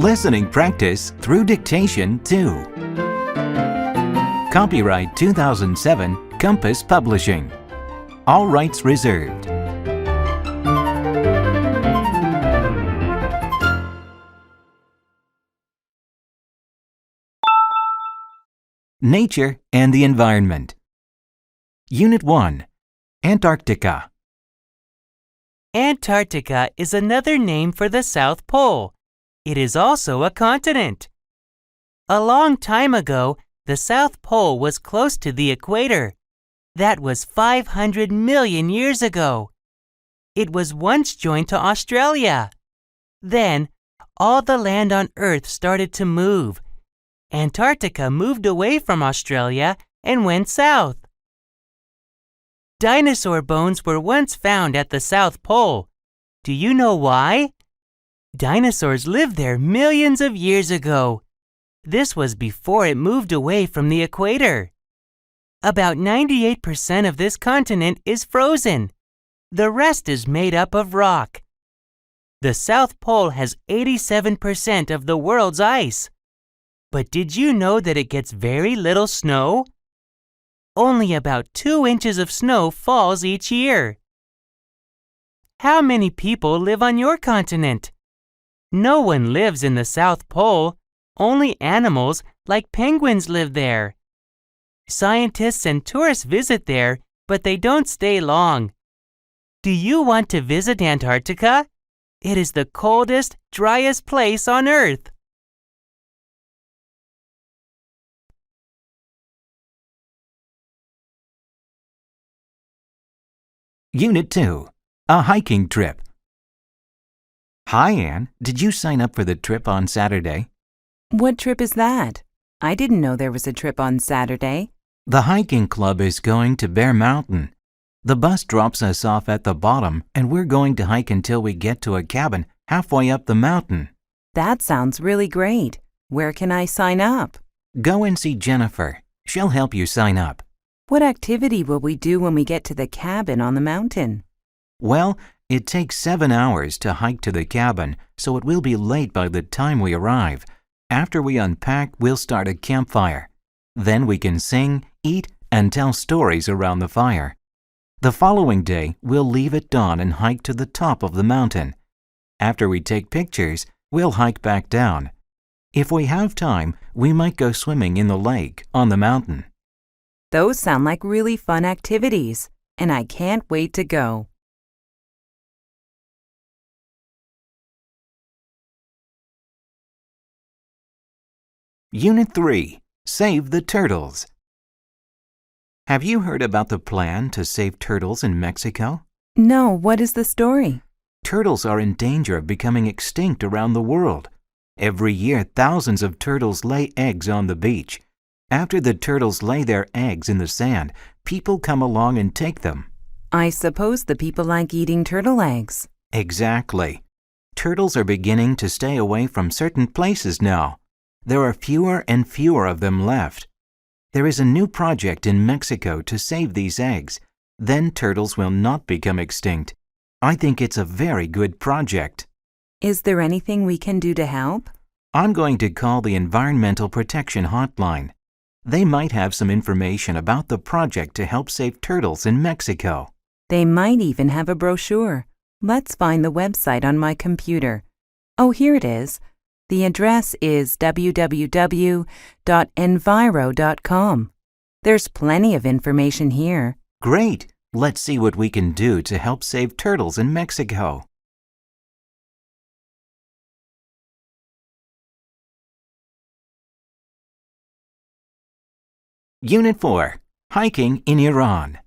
Listening practice through dictation 2. Copyright 2007 Compass Publishing. All rights reserved. Nature and the environment. Unit 1. Antarctica. Antarctica is another name for the South Pole. It is also a continent. A long time ago, the South Pole was close to the equator. That was 500 million years ago. It was once joined to Australia. Then, all the land on Earth started to move. Antarctica moved away from Australia and went south. Dinosaur bones were once found at the South Pole. Do you know why? Dinosaurs lived there millions of years ago. This was before it moved away from the equator. About 98% of this continent is frozen. The rest is made up of rock. The South Pole has 87% of the world's ice. But did you know that it gets very little snow? Only about 2 inches of snow falls each year. How many people live on your continent? No one lives in the South Pole. Only animals like penguins live there. Scientists and tourists visit there, but they don't stay long. Do you want to visit Antarctica? It is the coldest, driest place on Earth. Unit 2. A hiking trip. Hi, Anne. Did you sign up for the trip on Saturday? What trip is that? I didn't know there was a trip on Saturday. The hiking club is going to Bear Mountain. The bus drops us off at the bottom, and we're going to hike until we get to a cabin halfway up the mountain. That sounds really great. Where can I sign up? Go and see Jennifer. She'll help you sign up. What activity will we do when we get to the cabin on the mountain? Well, it takes 7 hours to hike to the cabin, so it will be late by the time we arrive. After we unpack, we'll start a campfire. Then we can sing, eat, and tell stories around the fire. The following day, we'll leave at dawn and hike to the top of the mountain. After we take pictures, we'll hike back down. If we have time, we might go swimming in the lake on the mountain. Those sound like really fun activities, and I can't wait to go. Unit 3. Save the turtles. Have you heard about the plan to save turtles in Mexico? No, what is the story? Turtles are in danger of becoming extinct around the world. Every year, thousands of turtles lay eggs on the beach. After the turtles lay their eggs in the sand, people come along and take them. I suppose the people like eating turtle eggs. Exactly. Turtles are beginning to stay away from certain places now. There are fewer and fewer of them left. There is a new project in Mexico to save these eggs. Then turtles will not become extinct. I think it's a very good project. Is there anything we can do to help? I'm going to call the Environmental Protection Hotline. They might have some information about the project to help save turtles in Mexico. They might even have a brochure. Let's find the website on my computer. Oh, here it is. The address is www.enviro.com. There's plenty of information here. Great! Let's see what we can do to help save turtles in Mexico. Unit 4. Hiking in Iran.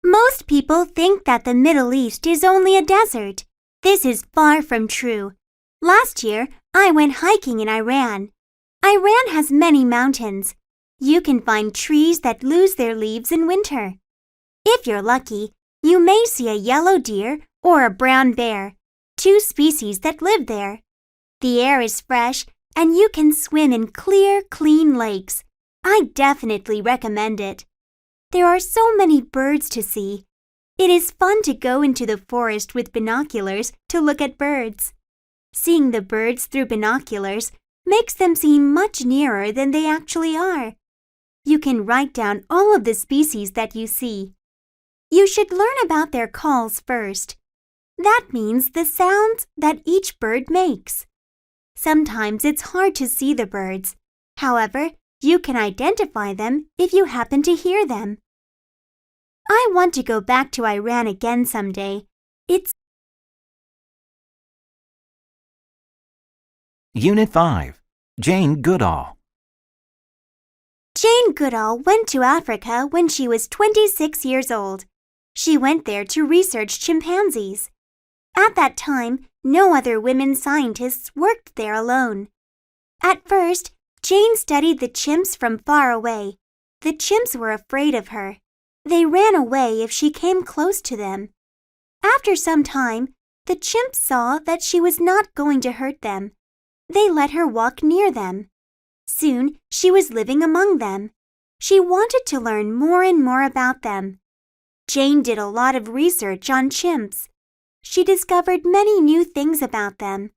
Most people think that the Middle East is only a desert. This is far from true. Last year, I went hiking in Iran. Iran has many mountains. You can find trees that lose their leaves in winter. If you're lucky, you may see a yellow deer or a brown bear, 2 species that live there. The air is fresh and you can swim in clear, clean lakes. I definitely recommend it. There are so many birds to see. It is fun to go into the forest with binoculars to look at birds. Seeing the birds through binoculars makes them seem much nearer than they actually are. You can write down all of the species that you see. You should learn about their calls first. That means the sounds that each bird makes. Sometimes it's hard to see the birds. However, you can identify them if you happen to hear them. I want to go back to Iran again someday. It's Unit 5. Jane Goodall. Jane Goodall went to Africa when she was 26 years old. She went there to research chimpanzees. At that time, no other women scientists worked there alone. At first, Jane studied the chimps from far away. The chimps were afraid of her. They ran away if she came close to them. After some time, the chimps saw that she was not going to hurt them. They let her walk near them. Soon, she was living among them. She wanted to learn more and more about them. Jane did a lot of research on chimps. She discovered many new things about them.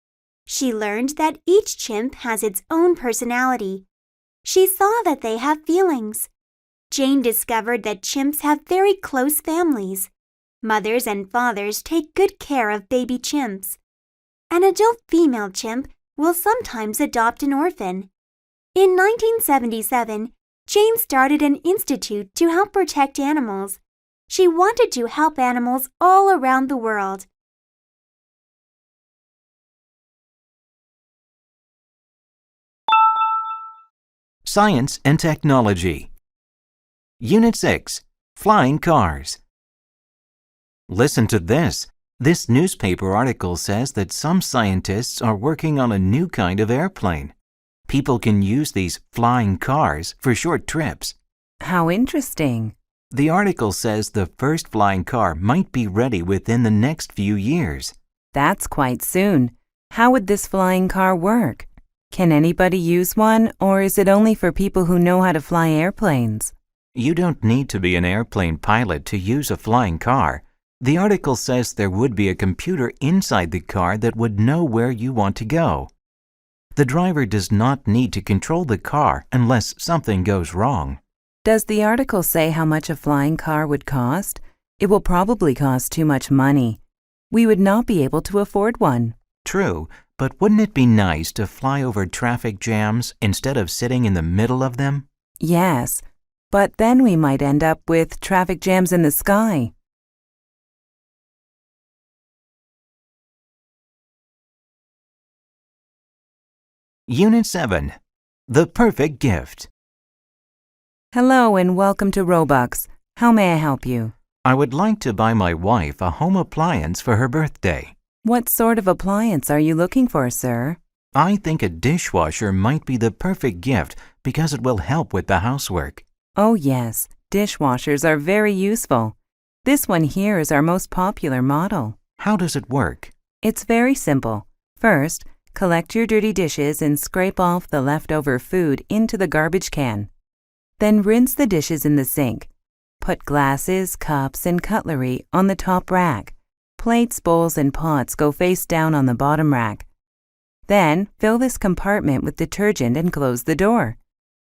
She learned that each chimp has its own personality. She saw that they have feelings. Jane discovered that chimps have very close families. Mothers and fathers take good care of baby chimps. An adult female chimp will sometimes adopt an orphan. In 1977, Jane started an institute to help protect animals. She wanted to help animals all around the world. Science and Technology. Unit 6. Flying Cars. Listen to this. This newspaper article says that some scientists are working on a new kind of airplane. People can use these flying cars for short trips. How interesting. The article says the first flying car might be ready within the next few years. That's quite soon. How would this flying car work? Can anybody use one, or is it only for people who know how to fly airplanes? You don't need to be an airplane pilot to use a flying car. The article says there would be a computer inside the car that would know where you want to go. The driver does not need to control the car unless something goes wrong. Does the article say how much a flying car would cost? It will probably cost too much money. We would not be able to afford one. True, but wouldn't it be nice to fly over traffic jams instead of sitting in the middle of them? Yes, but then we might end up with traffic jams in the sky. Unit 7. The Perfect Gift. Hello and welcome to Robux. How may I help you? I would like to buy my wife a home appliance for her birthday. What sort of appliance are you looking for, sir? I think a dishwasher might be the perfect gift because it will help with the housework. Oh yes, dishwashers are very useful. This one here is our most popular model. How does it work? It's very simple. First, collect your dirty dishes and scrape off the leftover food into the garbage can. Then rinse the dishes in the sink. Put glasses, cups, and cutlery on the top rack. Plates, bowls, and pots go face down on the bottom rack. Then, fill this compartment with detergent and close the door.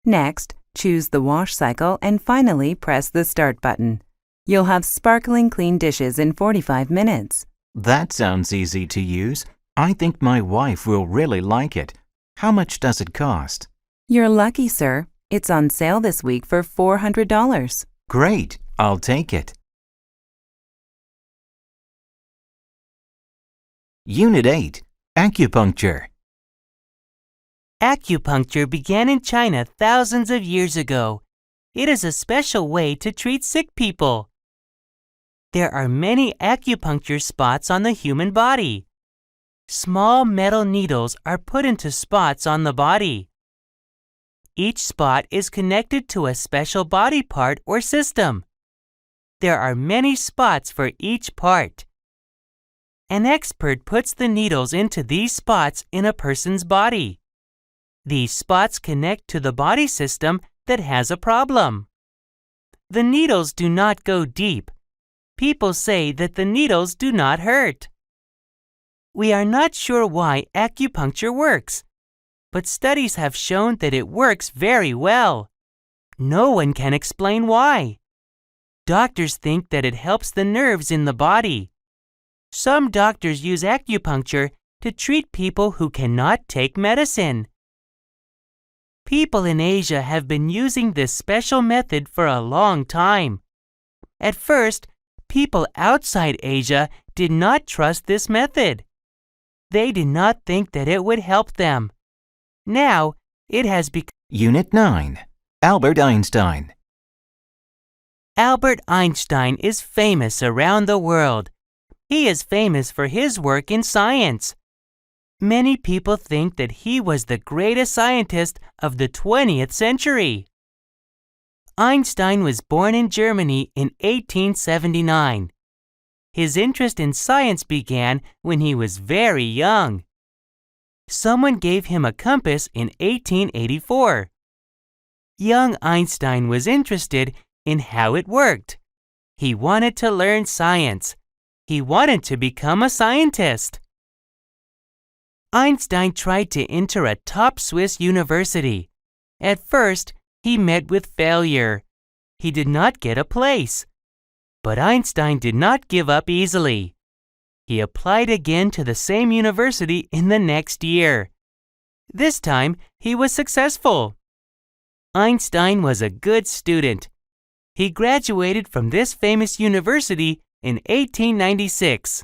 Next, choose the wash cycle and finally press the start button. You'll have sparkling clean dishes in 45 minutes. That sounds easy to use. I think my wife will really like it. How much does it cost? You're lucky, sir. It's on sale this week for $400. Great, I'll take it. Unit 8. Acupuncture. Acupuncture began in China thousands of years ago. It is a special way to treat sick people. There are many acupuncture spots on the human body. Small metal needles are put into spots on the body. Each spot is connected to a special body part or system. There are many spots for each part. An expert puts the needles into these spots in a person's body. These spots connect to the body system that has a problem. The needles do not go deep. People say that the needles do not hurt. We are not sure why acupuncture works, but studies have shown that it works very well. No one can explain why. Doctors think that it helps the nerves in the body. Some doctors use acupuncture to treat people who cannot take medicine. People in Asia have been using this special method for a long time. At first, people outside Asia did not trust this method. They did not think that it would help them. Now, it has become... Unit 9. Albert Einstein. Albert Einstein is famous around the world. He is famous for his work in science. Many people think that he was the greatest scientist of the 20th century. Einstein was born in Germany in 1879. His interest in science began when he was very young. Someone gave him a compass in 1884. Young Einstein was interested in how it worked. He wanted to learn science. He wanted to become a scientist. Einstein tried to enter a top Swiss university. At first, he met with failure. He did not get a place. But Einstein did not give up easily. He applied again to the same university in the next year. This time, he was successful. Einstein was a good student. He graduated from this famous university in 1896.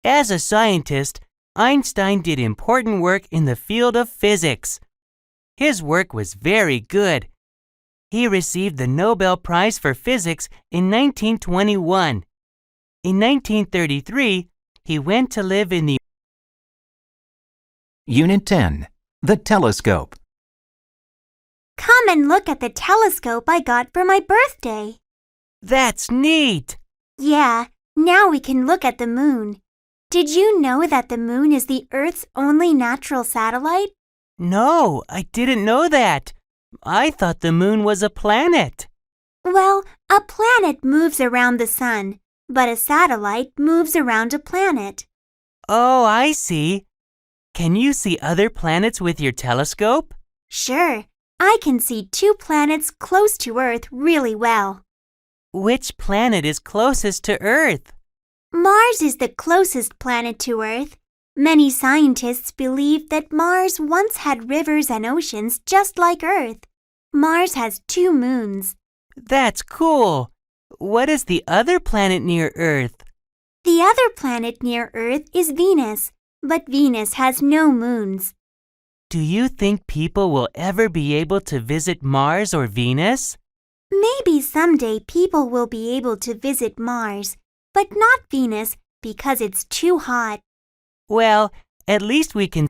As a scientist, Einstein did important work in the field of physics. His work was very good. He received the Nobel Prize for Physics in 1921. In 1933, he went to live in the... Unit 10. The telescope. Come and look at the telescope I got for my birthday. That's neat! Yeah, now we can look at the moon. Did you know that the moon is the Earth's only natural satellite? No, I didn't know that. I thought the moon was a planet. Well, a planet moves around the sun, but a satellite moves around a planet. Oh, I see. Can you see other planets with your telescope? Sure, I can see 2 planets close to Earth really well. Which planet is closest to Earth? Mars is the closest planet to Earth. Many scientists believe that Mars once had rivers and oceans just like Earth. Mars has 2 moons. That's cool. What is the other planet near Earth? The other planet near Earth is Venus, but Venus has no moons. Do you think people will ever be able to visit Mars or Venus? Maybe someday people will be able to visit Mars, but not Venus because it's too hot. Well, at least we can...